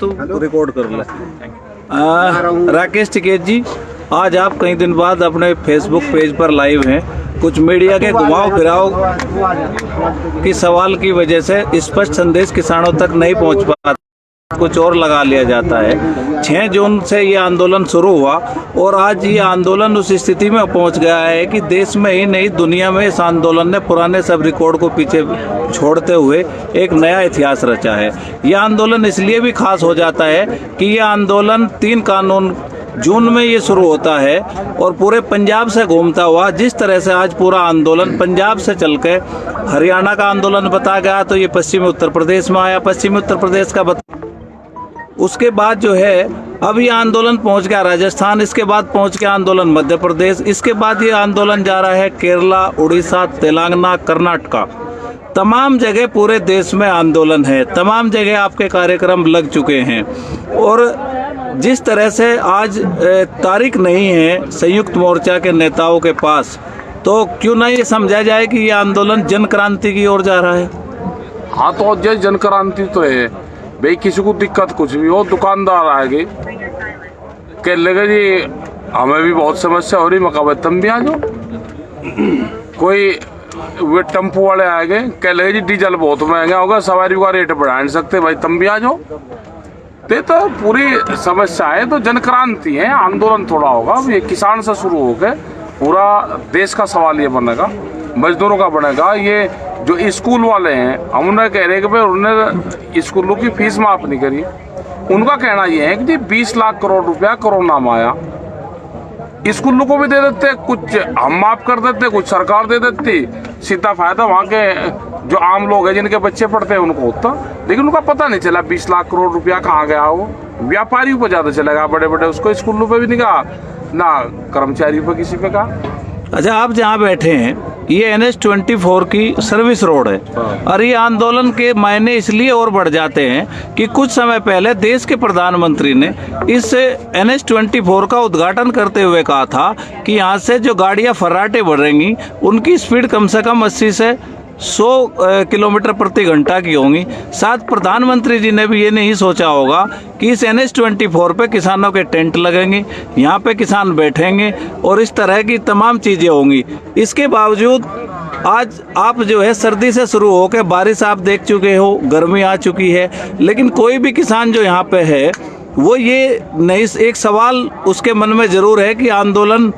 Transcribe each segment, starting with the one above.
तो रिकॉर्ड कर लो। राकेश टिकैत जी, आज आप कई दिन बाद अपने फेसबुक पेज पर लाइव हैं। कुछ मीडिया के घुमाव फिराव की सवाल की वजह से स्पष्ट संदेश किसानों तक नहीं पहुंच पाता, कुछ और लगा लिया जाता है। 6 जून से ये आंदोलन शुरू हुआ और आज ये आंदोलन उस स्थिति में पहुंच गया है कि देश में ही नहीं दुनिया में इस आंदोलन ने पुराने सब रिकॉर्ड को पीछे छोड़ते हुए एक नया इतिहास रचा है। यह आंदोलन इसलिए भी खास हो जाता है कि यह आंदोलन 3 कानून जून में ये शुरू होता है और पूरे पंजाब से घूमता हुआ, जिस तरह से आज पूरा आंदोलन पंजाब से चल के हरियाणा का आंदोलन बता गया तो ये पश्चिमी उत्तर प्रदेश में आया, पश्चिमी उत्तर प्रदेश का उसके बाद जो है अब ये आंदोलन पहुंच गया राजस्थान, इसके बाद पहुंच गया आंदोलन मध्य प्रदेश, इसके बाद ये आंदोलन जा रहा है केरला, उड़ीसा, तेलंगाना, कर्नाटका। तमाम जगह पूरे देश में आंदोलन है, तमाम जगह आपके कार्यक्रम लग चुके हैं। और जिस तरह से आज तारीख नहीं है संयुक्त मोर्चा के नेताओं के पास, तो क्यों ना ये समझा जाए कि ये आंदोलन जन क्रांति की ओर जा रहा है। हाँ, तो जय जन क्रांति तो है भाई, किसी को दिक्कत कुछ भी हो, दुकानदार आएंगे कह लेगा जी हमें भी बहुत समस्या हो रही, मकाबे तुम भी आ जाओ। कोई वे टेम्पो वाले आएंगे कह लेगा जी डीजल बहुत महंगा होगा, सवारी का रेट बढ़ा नहीं सकते, भाई तुम भी आ जाओ। तो पूरी समस्या है, तो जन क्रांति है, आंदोलन थोड़ा होगा। ये किसान से शुरू होकर पूरा देश का सवाल ये बनेगा, मजदूरों का बनेगा। ये जो स्कूल वाले हैं हम उन्हें कह रहे हैं कि भाई उन्होंने स्कूलों की फीस माफ नहीं करी। उनका कहना ये है कि जी 20 लाख करोड़ रुपया कोरोना में आया, स्कूलों को भी दे देते, कुछ हम माफ कर देते, कुछ सरकार दे देती, सीधा फायदा वहाँ के जो आम लोग हैं जिनके बच्चे पढ़ते हैं उनको होता। लेकिन उनका पता नहीं चला 20 लाख करोड़ रुपया कहाँ गया। वो व्यापारियों को ज़्यादा चलेगा, बड़े बड़े उसको स्कूलों पर भी नहीं कहा, ना कर्मचारियों पर किसी पे कहा। अच्छा, आप जहाँ बैठे हैं ये NH-24 की सर्विस रोड है और ये आंदोलन के मायने इसलिए और बढ़ जाते हैं कि कुछ समय पहले देश के प्रधानमंत्री ने इस NH-24 का उद्घाटन करते हुए कहा था कि यहाँ से जो गाड़ियाँ फर्राटे बढ़ेंगी उनकी स्पीड कम से कम 80 से 100 किलोमीटर प्रति घंटा की होंगी। साथ प्रधानमंत्री जी ने भी ये नहीं सोचा होगा कि इस NH-24 पे किसानों के टेंट लगेंगे, यहाँ पे किसान बैठेंगे और इस तरह की तमाम चीज़ें होंगी। इसके बावजूद आज आप जो है सर्दी से शुरू होकर बारिश आप देख चुके हो, गर्मी आ चुकी है, लेकिन कोई भी किसान जो यहाँ पे है वो ये नहीं, एक सवाल उसके मन में ज़रूर है कि आंदोलन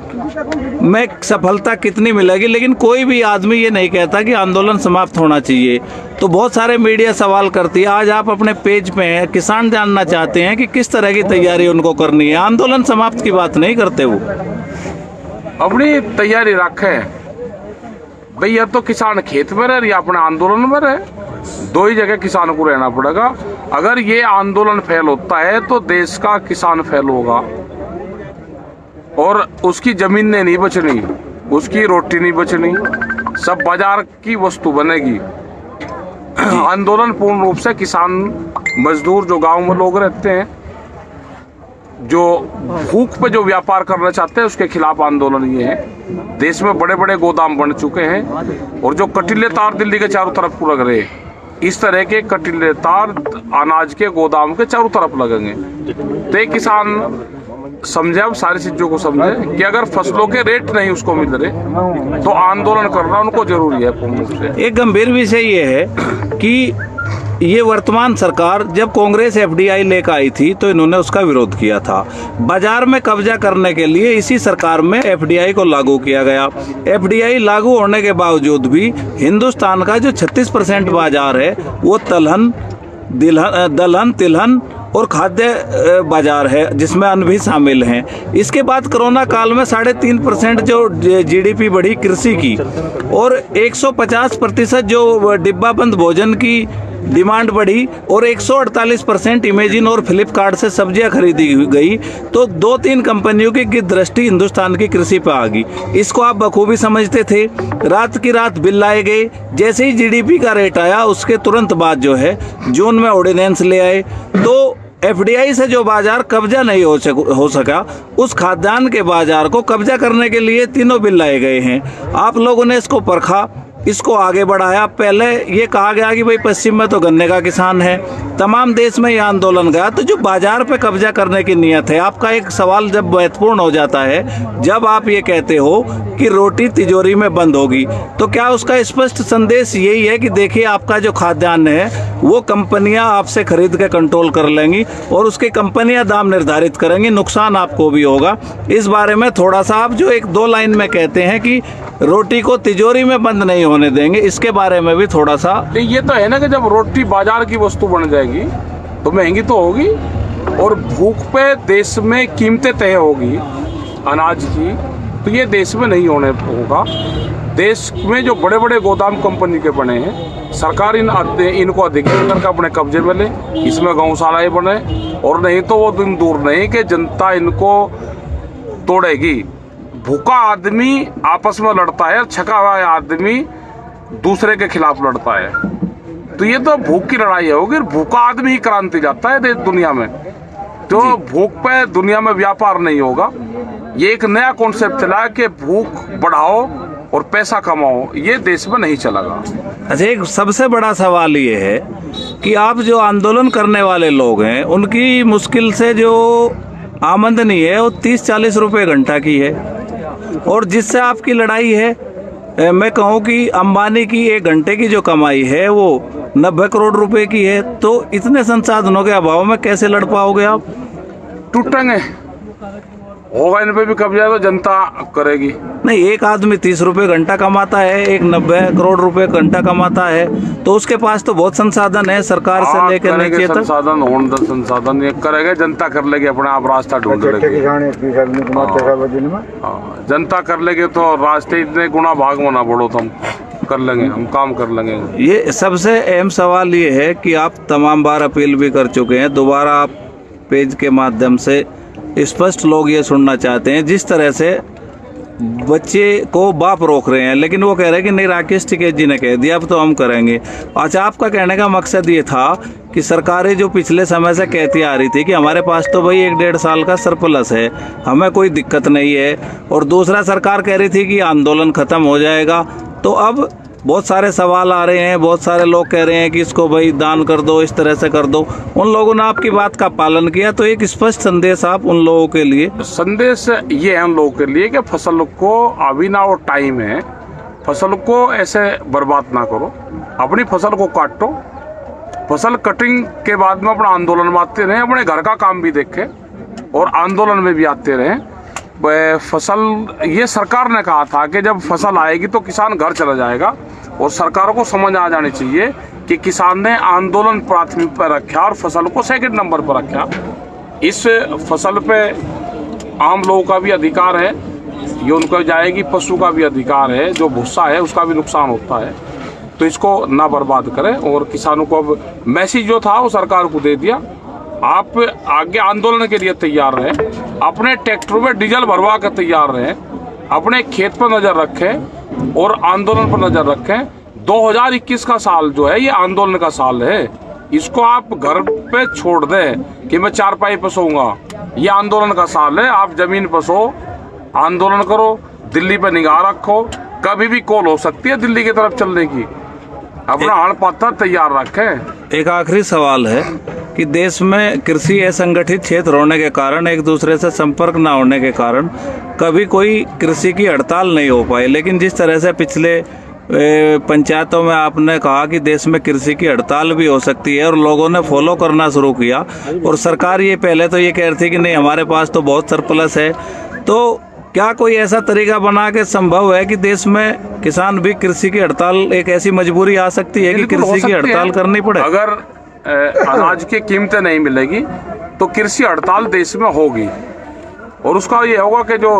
में सफलता कितनी मिलेगी, लेकिन कोई भी आदमी ये नहीं कहता कि आंदोलन समाप्त होना चाहिए। तो बहुत सारे मीडिया सवाल करती है। आज आप अपने पेज पे हैं, किसान जानना चाहते हैं कि किस तरह की तैयारी उनको करनी है। आंदोलन समाप्त की बात नहीं करते, वो अपनी तैयारी रखे भैया। तो किसान खेत में रहे या अपने आंदोलन में रहे, दो ही जगह किसान को रहना पड़ेगा। अगर ये आंदोलन फेल होता है तो देश का किसान फेल होगा और उसकी जमीन नहीं बचनी, उसकी रोटी नहीं बचनी, सब बाजार की वस्तु बनेगी। आंदोलन पूर्ण रूप से किसान मजदूर जो गांव में लोग रहते हैं, जो भूख पे जो व्यापार करना चाहते हैं, उसके खिलाफ आंदोलन ये है। देश में बड़े बड़े गोदाम बन चुके हैं और जो कटीले तार दिल्ली के चारों तरफ लग रहे हैं, इस तरह के कटीले तार अनाज के गोदाम के चारों तरफ लगेंगे। तो एक किसान समझे, अब सारी चीजों को समझे कि अगर फसलों के रेट नहीं उसको मिल रहे तो आंदोलन करना उनको जरूरी है पूर्ण रूप से। एक गंभीर विषय ये है कि ये वर्तमान सरकार जब कांग्रेस FDI लेकर आई थी तो इन्होंने उसका विरोध किया था। बाजार में कब्जा करने के लिए इसी सरकार में FDI को लागू किया गया। FDI लागू होने के बावजूद भी हिंदुस्तान का जो 36% बाजार है वो दलहन, तिलहन और खाद्य बाजार है, जिसमें अन्न भी शामिल हैं। इसके बाद कोरोना काल में 3.5% जो GDP बढ़ी कृषि की और 150% जो डिब्बा बंद भोजन की डिमांड बढ़ी और 148% इमेजिन और फ्लिपकार्ट से सब्जियां खरीदी गई। तो 2-3 कंपनियों की दृष्टि हिंदुस्तान की कृषि पर आ गई। इसको आप बखूबी समझते थे। रात की रात बिल लाए गए। जैसे ही GDP का रेट आया उसके तुरंत बाद जो है जून में ऑर्डिनेंस ले आए। तो FDI से जो बाजार कब्जा नहीं हो सका, उस खाद्यान्न के बाजार को कब्जा करने के लिए तीनों बिल लाए गए हैं। आप लोगों ने इसको परखा इसको आगे बढ़ाया। पहले ये कहा गया कि भाई पश्चिम में तो गन्ने का किसान है, तमाम देश में ये आंदोलन गया, तो जो बाजार पे कब्जा करने की नीयत है। आपका एक सवाल जब महत्वपूर्ण हो जाता है, जब आप ये कहते हो कि रोटी तिजोरी में बंद होगी, तो क्या उसका स्पष्ट संदेश यही है कि देखिए आपका जो खाद्यान्न है वो कंपनियां आपसे खरीद के कंट्रोल कर लेंगी और उसकी कंपनियां दाम निर्धारित करेंगी, नुकसान आपको भी होगा। इस बारे में थोड़ा सा आप जो एक दो लाइन में कहते हैं कि रोटी को तिजोरी में बंद नहीं होने देंगे, इसके बारे में भी थोड़ा सा। ये तो है ना कि जब रोटी बाजार की वस्तु बन जाएगी तो महंगी तो होगी, और भूख पे देश में कीमतें तय होगी अनाज की, तो ये देश में नहीं होने होगा। देश में जो बड़े बड़े गोदाम कंपनी के बने हैं, सरकार इनको अधिग्रहण करके अपने कब्जे में ले, इसमें गौशालाएं बने, और नहीं तो वो दिन दूर नहीं कि जनता इनको तोड़ेगी। भूखा आदमी आपस में लड़ता है, छका हुआ आदमी दूसरे के खिलाफ लड़ता है, तो ये तो भूख की लड़ाई होगी। भूखा आदमी ही क्रांति जाता है दुनिया में, तो भूख पे दुनिया में व्यापार नहीं होगा। ये एक नया कॉन्सेप्ट चला है कि भूख बढ़ाओ और पैसा कमाओ, ये देश में नहीं चलेगा। अच्छा, एक सबसे बड़ा सवाल ये है कि आप जो आंदोलन करने वाले लोग हैं, उनकी मुश्किल से जो आमदनी है वो 30-40 रुपये घंटा की है, और जिससे आपकी लड़ाई है, मैं कहूँ कि अंबानी की 1 घंटे की जो कमाई है वो 90 करोड़ रुपए की है। तो इतने संसाधनों के अभाव में कैसे लड़ पाओगे आप? टूटेंगे, होगा इन पे भी कब्जा तो जनता करेगी। नहीं, एक आदमी 30 रुपये घंटा कमाता है, एक 90 करोड़ रुपए घंटा कमाता है, तो उसके पास तो बहुत संसाधन है, सरकार से लेकर नीचे तक संसाधन ये करेगा, जनता कर लेगी, अपने आप रास्ता ढूंढ लेगी। जनता कर लेगी तो रास्ते इतने गुना भाग में ना बढ़ो, तो हम कर लेंगे, हम काम कर लेंगे। ये सबसे अहम सवाल ये है कि आप तमाम बार अपील भी कर चुके हैं, दोबारा आप पेज के माध्यम से स्पष्ट लोग ये सुनना चाहते हैं। जिस तरह से बच्चे को बाप रोक रहे हैं, लेकिन वो कह रहे हैं कि नहीं, राकेश टिकैत जी ने कह दिया, अब तो हम करेंगे। अच्छा, आपका कहने का मकसद ये था कि सरकारें जो पिछले समय से कहती आ रही थी कि हमारे पास तो भाई 1-1.5 साल का सरप्लस है, हमें कोई दिक्कत नहीं है, और दूसरा सरकार कह रही थी कि आंदोलन खत्म हो जाएगा, तो अब बहुत सारे सवाल आ रहे हैं, बहुत सारे लोग कह रहे हैं कि इसको भाई दान कर दो, इस तरह से कर दो। उन लोगों ने आपकी बात का पालन किया, तो एक स्पष्ट संदेश आप उन लोगों के लिए। संदेश ये है उन लोगों के लिए कि फसल को अभी ना वो टाइम है, फसल को ऐसे बर्बाद ना करो, अपनी फसल को काटो, फसल कटिंग के बाद में अपना आंदोलन में आते रहें, अपने घर का काम भी देखें और आंदोलन में भी आते रहें। फसल, ये सरकार ने कहा था कि जब फसल आएगी तो किसान घर चला जाएगा, और सरकारों को समझ आ जानी चाहिए कि किसान ने आंदोलन प्राथमिक पर रखा और फसल को सेकंड नंबर पर रखा। इस फसल पे आम लोगों का भी अधिकार है, ये उनको जाएगी, पशु का भी अधिकार है, जो भूसा है उसका भी नुकसान होता है, तो इसको ना बर्बाद करें। और किसानों को अब मैसेज जो था वो सरकार को दे दिया, आप आगे आंदोलन के लिए तैयार रहें, अपने ट्रैक्टर में डीजल भरवा कर तैयार रहें, अपने खेत पर नजर रखें और आंदोलन पर नजर रखें। 2021 का साल जो है ये आंदोलन का साल है, इसको आप घर पे छोड़ दें कि मैं चारपाई पर सोऊंगा, ये आंदोलन का साल है। आप जमीन पर सो, आंदोलन करो, दिल्ली पे निगाह रखो, कभी भी कॉल हो सकती है दिल्ली की तरफ चलने की, अपना हड़ पत्थर तैयार रखें। एक आखिरी सवाल है कि देश में कृषि असंगठित क्षेत्र होने के कारण, एक दूसरे से संपर्क ना होने के कारण कभी कोई कृषि की हड़ताल नहीं हो पाई, लेकिन जिस तरह से पिछले पंचायतों में आपने कहा कि देश में कृषि की हड़ताल भी हो सकती है और लोगों ने फॉलो करना शुरू किया, और सरकार ये पहले तो ये कह रही थी कि नहीं हमारे पास तो बहुत सरप्लस है, तो क्या कोई ऐसा तरीका बना के संभव है कि देश में किसान भी कृषि की हड़ताल, एक ऐसी मजबूरी आ सकती है कि कृषि की हड़ताल करनी पड़े? अगर अनाज की कीमतें नहीं मिलेगी तो कृषि हड़ताल देश में होगी, और उसका ये होगा कि जो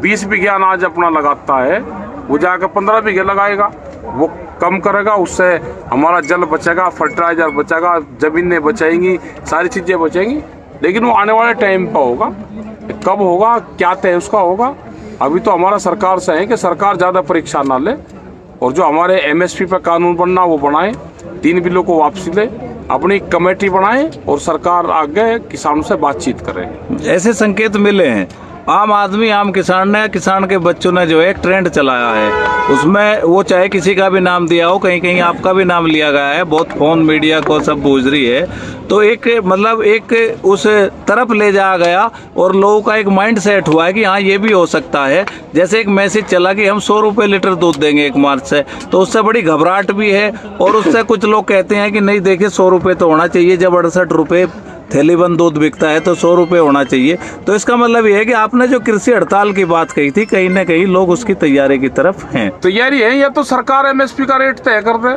20 बीघे अनाज अपना लगाता है वो जाकर 15 बीघे लगाएगा, वो कम करेगा, उससे हमारा जल बचेगा, फर्टिलाइजर बचेगा, जमीनें बचेंगी, सारी चीज़ें बचेंगी। लेकिन वो आने वाले टाइम पर होगा, कब होगा क्या तय उसका होगा। अभी तो हमारा सरकार से है कि सरकार ज़्यादा परीक्षा ना ले, और जो हमारे MSP पर कानून बनना वो बनाए, 3 बिलों को वापसी ले, अपनी कमेटी बनाए और सरकार आगे किसानों से बातचीत करे। ऐसे संकेत मिले हैं। आम आदमी, आम किसान ने, किसान के बच्चों ने जो है एक ट्रेंड चलाया है, उसमें वो चाहे किसी का भी नाम दिया हो, कहीं कहीं आपका भी नाम लिया गया है, बहुत फोन मीडिया को सब बूझ रही है, तो एक मतलब एक उस तरफ ले जाया गया और लोगों का एक माइंड सेट हुआ है कि हाँ ये भी हो सकता है। जैसे एक मैसेज चला कि हम 100 रुपये लीटर दूध देंगे 1 मार्च से, तो उससे बड़ी घबराहट भी है। और उससे कुछ लोग कहते हैं कि नहीं देखिए 100 रुपये तो होना चाहिए, जब 68 रुपये थैली बंद दूध बिकता है तो 100 रुपये होना चाहिए। तो इसका मतलब ये है कि आपने जो कृषि हड़ताल की बात कही थी, कहीं ना कहीं लोग उसकी तैयारी की तरफ हैं। तैयारी है, या तो सरकार एमएसपी का रेट तय कर दे,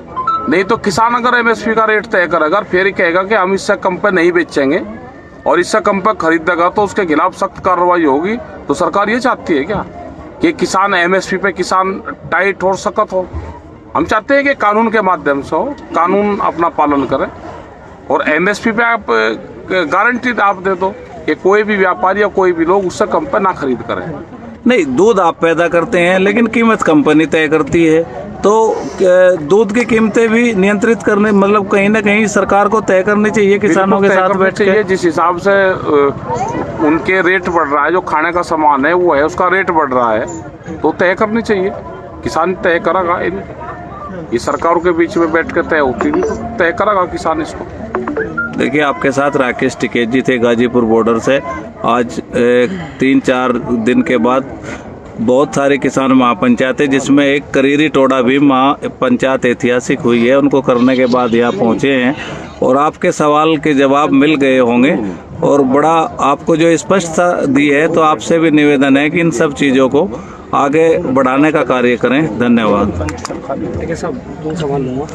नहीं तो किसान अगर एमएसपी का रेट तय करेगा फिर कहेगा कि हम इससे कम पे नहीं बेचेंगे और इससे कम पे खरीदेगा तो उसके खिलाफ सख्त कार्रवाई होगी। तो सरकार ये चाहती है क्या कि किसान एमएसपी पे किसान टाइट हो, सख्त हो? हम चाहते हैं कि कानून के माध्यम से हो, कानून अपना पालन करे और एमएसपी पे आप गारंटी आप दे दो कि कोई भी व्यापारी या कोई भी लोग उससे कम पे ना खरीद करे। नहीं, दूध आप पैदा करते हैं लेकिन कीमत कंपनी तय करती है, तो दूध की कीमतें भी नियंत्रित करने, मतलब कहीं ना कहीं सरकार को तय करनी चाहिए किसानों के साथ बैठ के। जिस हिसाब से उनके रेट बढ़ रहा है, जो खाने का सामान है वो है उसका रेट बढ़ रहा है, तो तय करनी चाहिए। किसान तय करेगा, ये सरकारों के बीच में बैठ के तय होती नहीं, तो तय करेगा किसान इसको। देखिए, आपके साथ राकेश टिकैत जी थे गाजीपुर बॉर्डर से। आज 3-4 दिन के बाद बहुत सारे किसान महापंचायतें, जिसमें एक करीरी टोडा भी महापंचायत ऐतिहासिक हुई है, उनको करने के बाद यहाँ पहुँचे हैं और आपके सवाल के जवाब मिल गए होंगे और बड़ा आपको जो स्पष्टता दी है, तो आपसे भी निवेदन है कि इन सब चीज़ों को आगे बढ़ाने का कार्य करें। धन्यवाद। ठीक है साहब, 2 सवाल लूँगा।